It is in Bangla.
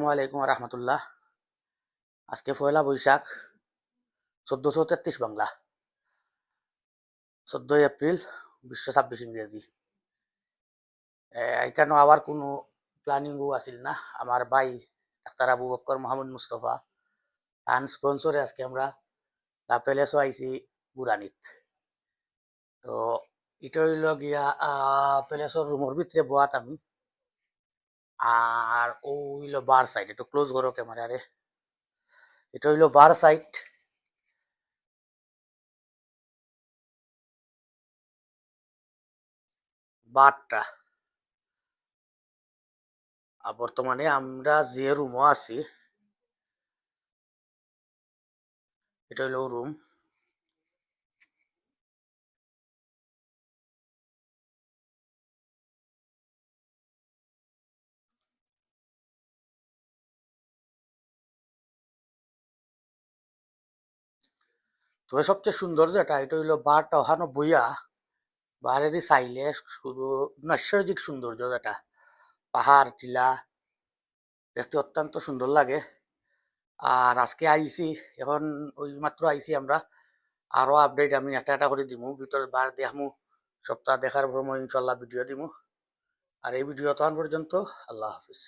আসসালামু আলাইকুম রহমতুল্লাহ। আজকে পয়লা বৈশাখ, 1433 বাংলা, 14 এপ্রিল 2026 ইংরেজি। এখানে আবার কোনো প্ল্যানিংও আসিল না। আমার ভাই ডাক্তার আবু বক্কর মোহাম্মদ মুস্তফা তান স্পন্সরে আজকে আমরা দা প্যালেসও আইছি বুরানিত। তো এটা হইল গিয়া প্যালেসর রুমের ভিতরে বোয়াত আমি। আর ও হইল বার সাইড, একটু ক্লোজ করো ক্যামেরারে। এটা হইল বার সাইড। বারটা বর্তমানে আমরা যে রুমও আছি, এটা হইল রুম। তবে সবচেয়ে সুন্দর যেটা, এটা হইলো বারটা ওখানে বইয়া বাহারে দিয়ে চাইলে শুধু নৈসর্গিক সৌন্দর্য যেটা, পাহাড় টিলা দেখতে অত্যন্ত সুন্দর লাগে। আর আজকে আইছি, এখন ওই মাত্র আইছি আমরা। আরো আপডেট আমি একটা একটা করে দিমু, ভিতরে বার দেখামু, সপ্তাহ দেখার পর ইনশাল্লাহ ভিডিও দিমু। আর এই ভিডিও তখন পর্যন্ত আল্লাহ হাফিজ।